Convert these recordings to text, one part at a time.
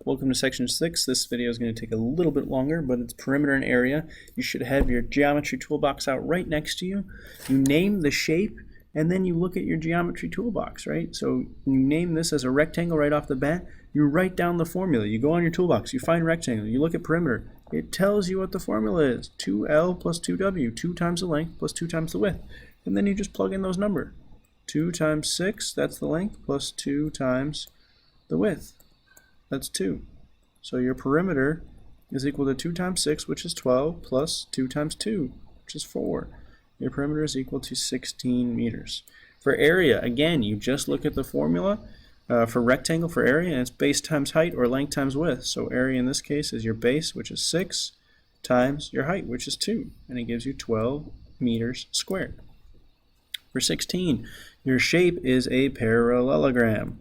welcome to section 6. This video is going to take a little bit longer, but it's perimeter and area. You should have your geometry toolbox out right next to you. You name the shape, and then you look at your geometry toolbox, right? So you name this as a rectangle right off the bat. You write down the formula. You go on your toolbox, you find rectangle, you look at perimeter. It tells you what the formula is. 2L plus 2W, 2 times the length plus 2 times the width. And then you just plug in those numbers. 2 times 6, that's the length, plus 2 times the width. That's 2. So your perimeter is equal to 2 times 6, which is 12, plus 2 times 2, which is 4. Your perimeter is equal to 16 meters. For area, again, you just look at the formula for rectangle for area, and it's base times height or length times width. So area in this case is your base, which is 6, times your height, which is 2, and it gives you 12 meters squared. For 16, your shape is a parallelogram.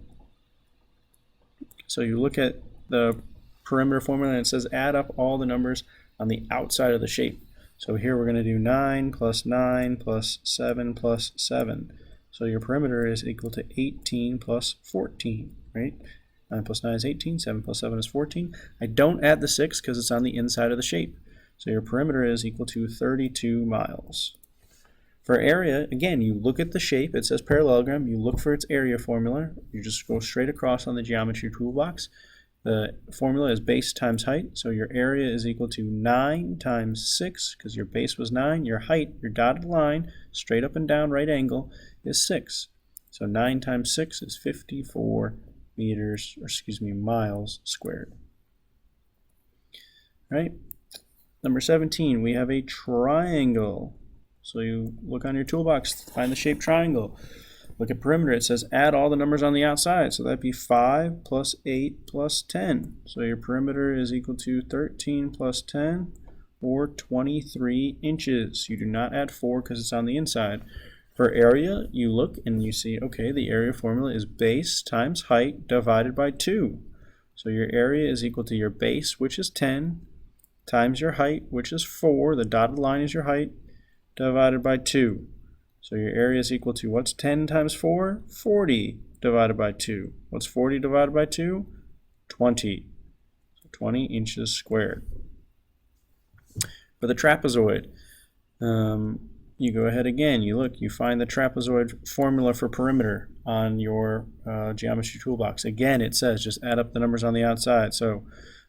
So you look at the perimeter formula and it says add up all the numbers on the outside of the shape. So here we're going to do 9 plus 9 plus 7 plus 7. So your perimeter is equal to 18 plus 14, right? 9 plus 9 is 18, 7 plus 7 is 14. I don't add the 6 because it's on the inside of the shape. So your perimeter is equal to 32 miles. For area, again, you look at the shape, it says parallelogram, you look for its area formula, you just go straight across on the geometry toolbox. The formula is base times height, so your area is equal to 9 times 6, because your base was 9, your height, your dotted line, straight up and down right angle, is 6. So 9 times 6 is 54 miles squared. Right? Number 17, we have a triangle. So you look on your toolbox, find the shape triangle. Look at perimeter, it says add all the numbers on the outside. So that'd be 5 plus 8 plus 10. So your perimeter is equal to 13 plus 10, or 23 inches. You do not add 4 because it's on the inside. For area, you look and you see, okay, the area formula is base times height divided by 2. So your area is equal to your base, which is 10, times your height, which is 4. The dotted line is your height, divided by 2. So your area is equal to, what's 10 times 4? 40 divided by 2. What's 40 divided by 2? 20. So 20 inches squared. For the trapezoid, you go ahead again, you look, you find the trapezoid formula for perimeter on your geometry toolbox. Again, it says just add up the numbers on the outside. So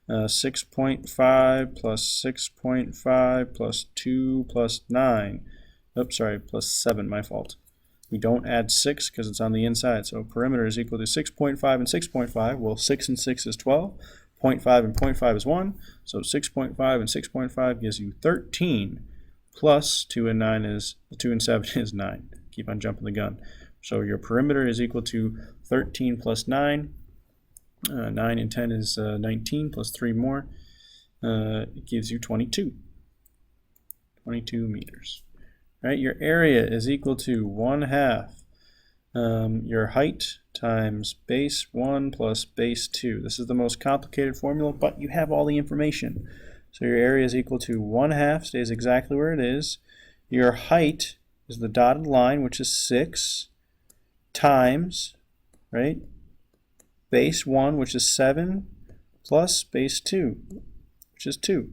6.5 plus 6.5 plus 2 plus 9. Oops, sorry, plus 7, my fault. We don't add 6 because it's on the inside. So perimeter is equal to 6.5 and 6.5. Well, 6 and 6 is 12. 0.5 and 0.5 is 1. So 6.5 and 6.5 gives you 13. Plus 2 and 9 is 2 and 7 is 9. Keep on jumping the gun. So your perimeter is equal to 13 plus 9. 9 and 10 is 19 plus 3 more. It gives you 22. 22 meters. Right? Your area is equal to 1/2 your height times base 1 plus base 2. This is the most complicated formula, but you have all the information. So your area is equal to 1/2, stays exactly where it is. Your height is the dotted line, which is 6, times, right, base 1, which is 7, plus base 2, which is 2.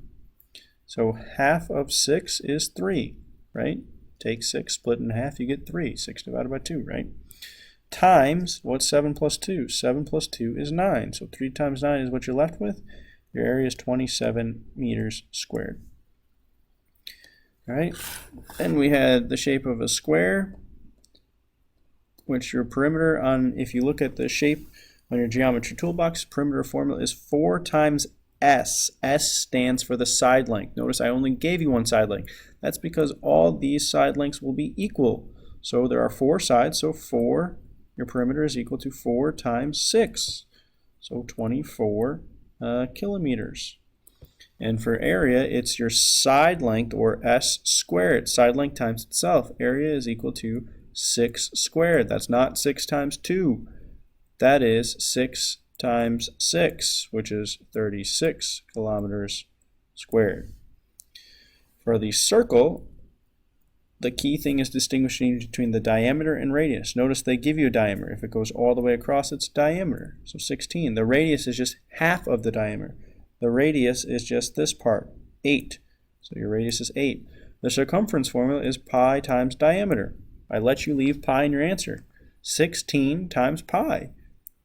So half of 6 is 3, right? Take 6, split in half, you get 3. 6 divided by 2, right? Times, what's 7 plus 2? 7 plus 2 is 9. So 3 times 9 is what you're left with. Your area is 27 meters squared. All right? Then we had the shape of a square, which your perimeter on, if you look at the shape on your geometry toolbox, perimeter formula is 4 times S. S stands for the side length. Notice I only gave you one side length. That's because all these side lengths will be equal. So there are 4 sides, so 4, your perimeter is equal to 4 times 6. So 24 kilometers. And for area, it's your side length, or S squared. Side length times itself. Area is equal to 6 squared. That's not 6 times 2. That is 6 times 6, which is 36 kilometers squared. For the circle, the key thing is distinguishing between the diameter and radius. Notice they give you a diameter. If it goes all the way across, it's diameter. So 16. The radius is just half of the diameter. The radius is just this part, 8. So your radius is 8. The circumference formula is pi times diameter. I let you leave pi in your answer. 16 times pi.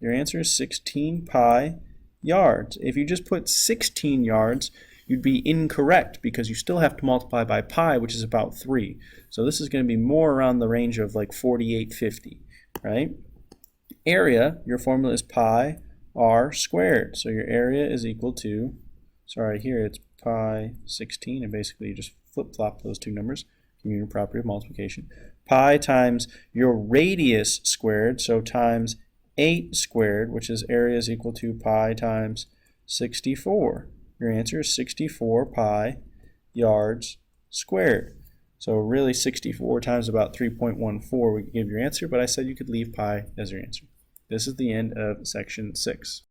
Your answer is 16 pi yards. If you just put 16 yards, you'd be incorrect because you still have to multiply by pi, which is about 3. So this is going to be more around the range of like 4850, right? Area, your formula is pi r squared. So your area is equal to, sorry, here it's pi 16, and basically you just flip-flop those two numbers, commutative property of multiplication. Pi times your radius squared, so times 8 squared, which is area is equal to pi times 64. Your answer is 64 pi yards squared. So really 64 times about 3.14 would give your answer, but I said you could leave pi as your answer. This is the end of section 6.